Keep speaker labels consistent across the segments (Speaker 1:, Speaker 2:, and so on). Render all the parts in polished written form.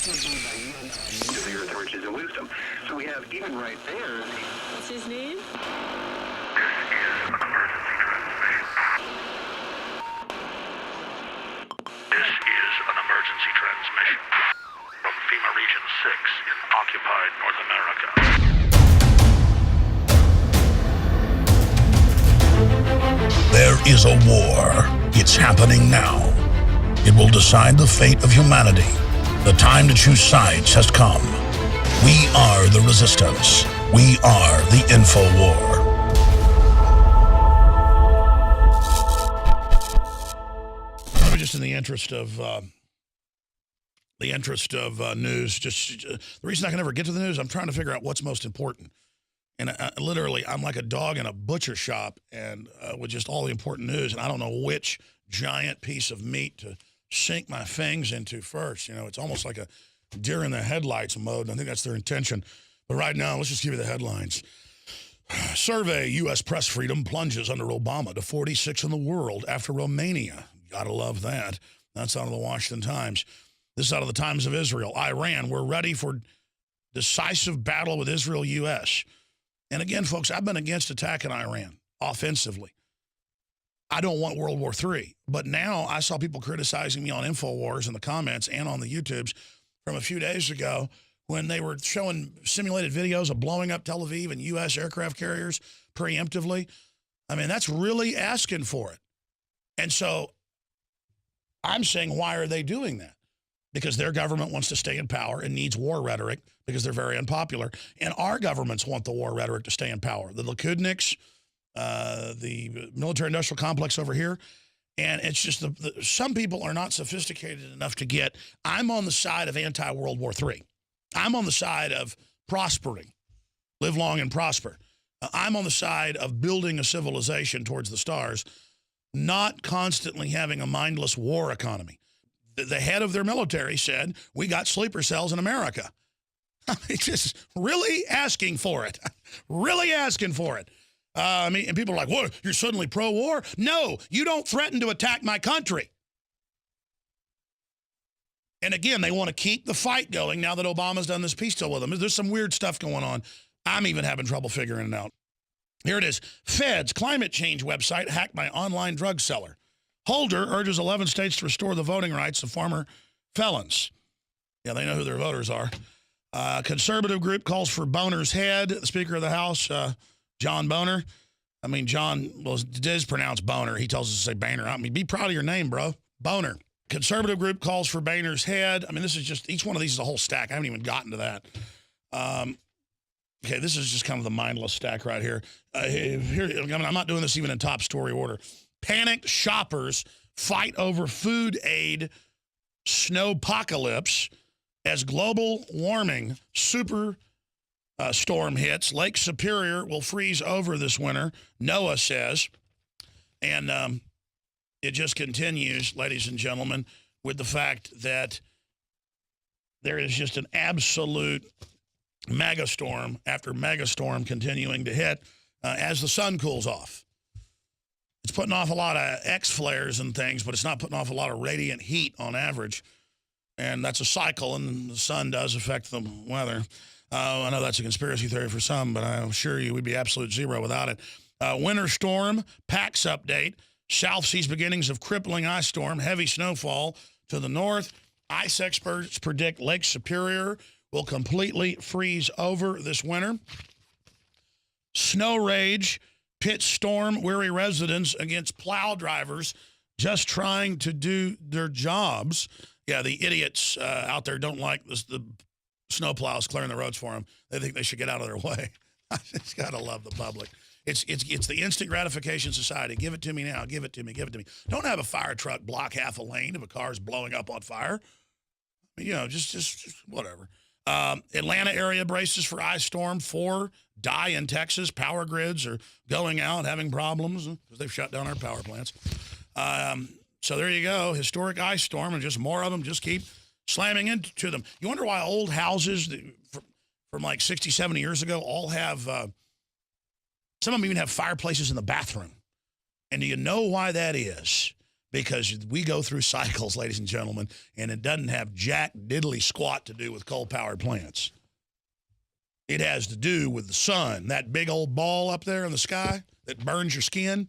Speaker 1: To the earth, riches, and wisdom. So we have, even right there...
Speaker 2: What's his name?
Speaker 3: This is an emergency transmission from FEMA Region 6 in occupied North America.
Speaker 4: There is a war. It's happening now. It will decide the fate of humanity. The time to choose sides has come. We are the resistance. We are the InfoWar. Just in the interest of news, the reason I can never get to the news, I'm trying to figure out what's most important. And literally, I'm like a dog in a butcher shop, and with just all the important news, and I don't know which giant piece of meat to sink my fangs into first. You know, it's almost like a deer in the headlights mode, and I think that's their intention. But right now, let's just give you the headlines. Survey, U.S. press freedom plunges under Obama to 46 in the world after Romania. Gotta love that. That's out of the Washington Times. This is out of the Times of Israel. Iran, we're ready for decisive battle with Israel, U.S. And again, folks, I've been against attacking Iran offensively. I don't want World War III. But now I saw people criticizing me on InfoWars in the comments and on the YouTubes from a few days ago when they were showing simulated videos of blowing up Tel Aviv and U.S. aircraft carriers preemptively. I mean, that's really asking for it. And so I'm saying, why are they doing that? Because their government wants to stay in power and needs war rhetoric because they're very unpopular. And our governments want the war rhetoric to stay in power. The Likudniks, the military-industrial complex over here. And it's just some people are not sophisticated enough to get, I'm on the side of anti-World War III. I'm on the side of prospering, live long and prosper. I'm on the side of building a civilization towards the stars, not constantly having a mindless war economy. The head of their military said, we got sleeper cells in America. It's just really asking for it. Really asking for it. I mean, and people are like, what, you're suddenly pro-war? No, you don't threaten to attack my country. And again, they want to keep the fight going now that Obama's done this peace deal with them. There's some weird stuff going on. I'm even having trouble figuring it out. Here it is. Feds climate change website hacked by online drug seller. Holder urges 11 states to restore the voting rights of former felons. Yeah, they know who their voters are. Conservative group calls for Boner's head. The Speaker of the House, John Boehner. I mean, John, well, it is pronounced Boner. He tells us to say Boehner. I mean, be proud of your name, bro. Boner. Conservative group calls for Boehner's head. I mean, this is just, each one of these is a whole stack. I haven't even gotten to that. Okay, this is just kind of the mindless stack right here. Here, I mean, I'm not doing this even in top story order. Panicked shoppers fight over food aid snowpocalypse as global warming super storm hits. Lake Superior will freeze over this winter, NOAA says. And it just continues, ladies and gentlemen, with the fact that there is just an absolute megastorm after megastorm continuing to hit as the sun cools off. It's putting off a lot of X flares and things, but it's not putting off a lot of radiant heat on average. And that's a cycle, and the sun does affect the weather. I know that's a conspiracy theory for some, but I assure you we'd be absolute zero without it. Winter storm, PAX update. South sees beginnings of crippling ice storm, heavy snowfall to the north. Ice experts predict Lake Superior will completely freeze over this winter. Snow rage pits storm-weary residents against plow drivers just trying to do their jobs. Yeah, the idiots out there don't like the snow plows clearing the roads for them. They think they should get out of their way. I just got to love the public. It's the instant gratification society. Give it to me now. Give it to me. Give it to me. Don't have a fire truck block half a lane if a car's blowing up on fire. You know, just whatever. Atlanta area braces for ice storm. 4 die in Texas. Power grids are going out, having problems because they've shut down our power plants. So there you go. Historic ice storm, and just more of them just keep slamming into them. You wonder why old houses from like 60, 70 years ago all have, some of them even have fireplaces in the bathroom. And do you know why that is? because we go through cycles, ladies and gentlemen, and it doesn't have jack diddly squat to do with coal-powered plants. It has to do with the sun, that big old ball up there in the sky that burns your skin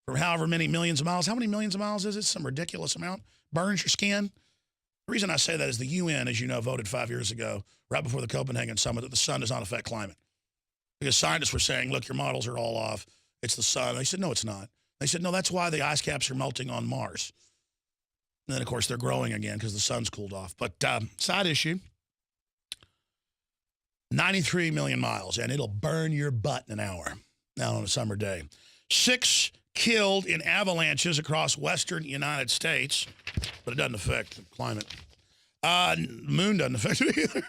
Speaker 4: for however many millions of miles. How many millions of miles is it? Some ridiculous amount. Burns your skin. The reason I say that is the UN, as you know, voted 5 years ago, right before the Copenhagen summit, that the sun does not affect climate. Because scientists were saying, look, your models are all off. It's the sun. They said, no, it's not. They said, no, that's why the ice caps are melting on Mars. And then, of course, they're growing again because the sun's cooled off. But side issue, 93 million miles, and it'll burn your butt in an hour now on a summer day. 6 killed in avalanches across western United States, but it doesn't affect the climate. Moon doesn't affect it either.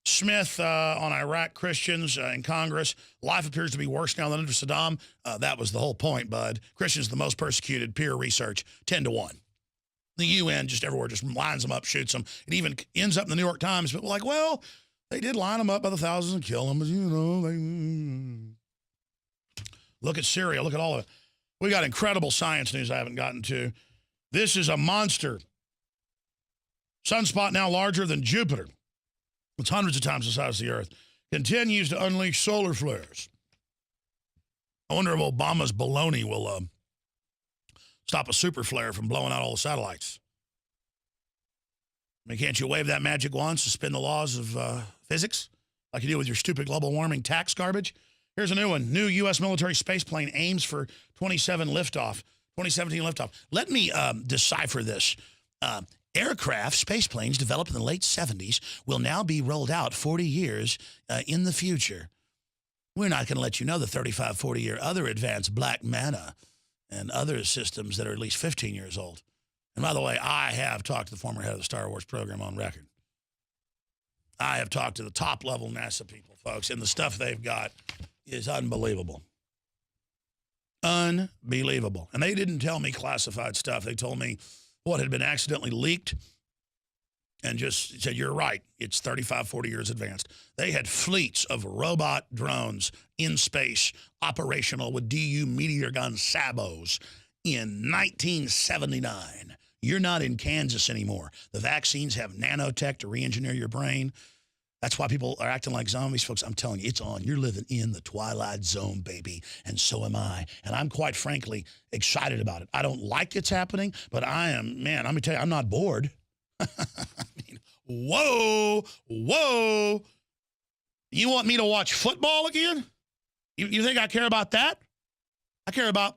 Speaker 4: Smith on Iraq Christians in Congress. Life appears to be worse now than under Saddam. That was the whole point, bud. Christians the most persecuted. Peer research, 10-1. The UN just everywhere just lines them up, shoots them. It even ends up in the New York Times. But like, well, they did line them up by the thousands and kill them. But, you know, look at Syria. Look at all of it. We got incredible science news I haven't gotten to. This is a monster. Sunspot now larger than Jupiter. It's hundreds of times the size of the Earth. Continues to unleash solar flares. I wonder if Obama's baloney will stop a super flare from blowing out all the satellites. I mean, can't you wave that magic wand, suspend the laws of physics like you do with your stupid global warming tax garbage? Here's a new one. New U.S. military space plane aims for 2017 liftoff. Let me decipher this. Aircraft, space planes developed in the late 70s will now be rolled out 40 years in the future. We're not going to let you know the 35, 40-year other advanced Black Manta and other systems that are at least 15 years old. And by the way, I have talked to the former head of the Star Wars program on record. I have talked to the top-level NASA people, folks, and the stuff they've got is unbelievable. Unbelievable. And they didn't tell me classified stuff. They told me what had been accidentally leaked and just said, you're right, it's 35, 40 years advanced. They had fleets of robot drones in space operational with DU Meteor gun sabos in 1979. You're not in Kansas anymore. The vaccines have nanotech to re-engineer your brain. That's why people are acting like zombies, folks. I'm telling you, it's on. You're living in the Twilight Zone, baby, and so am I. And I'm quite frankly excited about it. I don't like it's happening, but I am, man, let me tell you, I'm not bored. I mean, whoa. You want me to watch football again? You think I care about that? I care about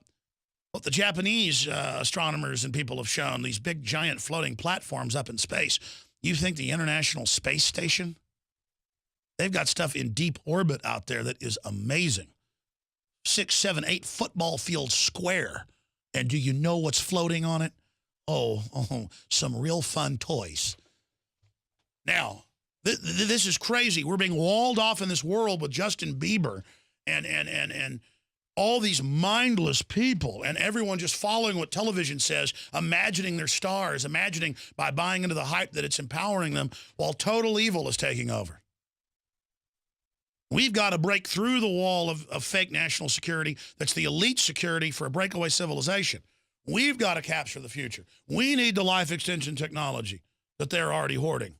Speaker 4: what the Japanese astronomers and people have shown, these big, giant floating platforms up in space. You think the International Space Station? They've got stuff in deep orbit out there that is amazing. 6, 7, 8 football fields square. And do you know what's floating on it? Oh, some real fun toys. Now, this is crazy. We're being walled off in this world with Justin Bieber and all these mindless people and everyone just following what television says, imagining their stars, imagining by buying into the hype that it's empowering them while total evil is taking over. We've got to break through the wall of fake national security that's the elite security for a breakaway civilization. We've got to capture the future. We need the life extension technology that they're already hoarding.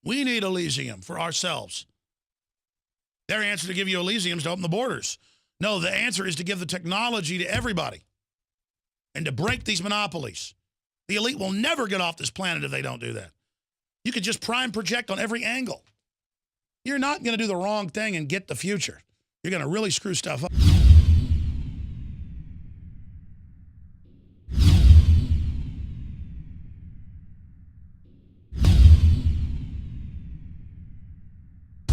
Speaker 4: We need Elysium for ourselves. Their answer to give you Elysium is to open the borders. No, the answer is to give the technology to everybody and to break these monopolies. The elite will never get off this planet if they don't do that. You could just prime project on every angle. You're not going to do the wrong thing and get the future. You're going to really screw stuff up.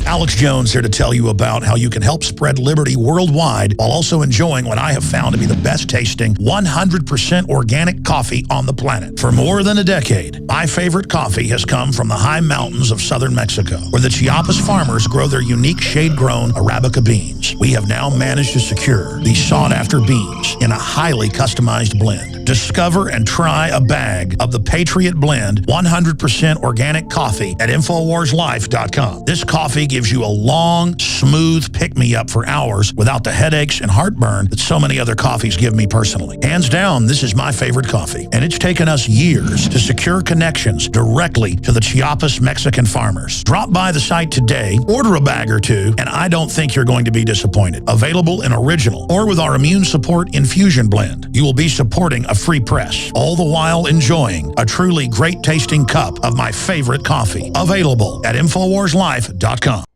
Speaker 4: Alex Jones here to tell you about how you can help spread liberty worldwide while also enjoying what I have found to be the best tasting 100% organic coffee on the planet. For more than a decade, my favorite coffee has come from the high mountains of southern Mexico, where the Chiapas farmers grow their unique shade-grown Arabica beans. We have now managed to secure these sought-after beans in a highly customized blend. Discover and try a bag of the Patriot Blend 100% organic coffee at InfoWarsLife.com. This coffee gives you a long, smooth pick-me-up for hours without the headaches and heartburn that so many other coffees give me personally. Hands down, this is my favorite coffee, and it's taken us years to secure connections directly to the Chiapas Mexican farmers. Drop by the site today, order a bag or two, and I don't think you're going to be disappointed. Available in original or with our Immune Support Infusion Blend. You will be supporting a free press, all the while enjoying a truly great tasting cup of my favorite coffee. Available at InfoWarsLife.com.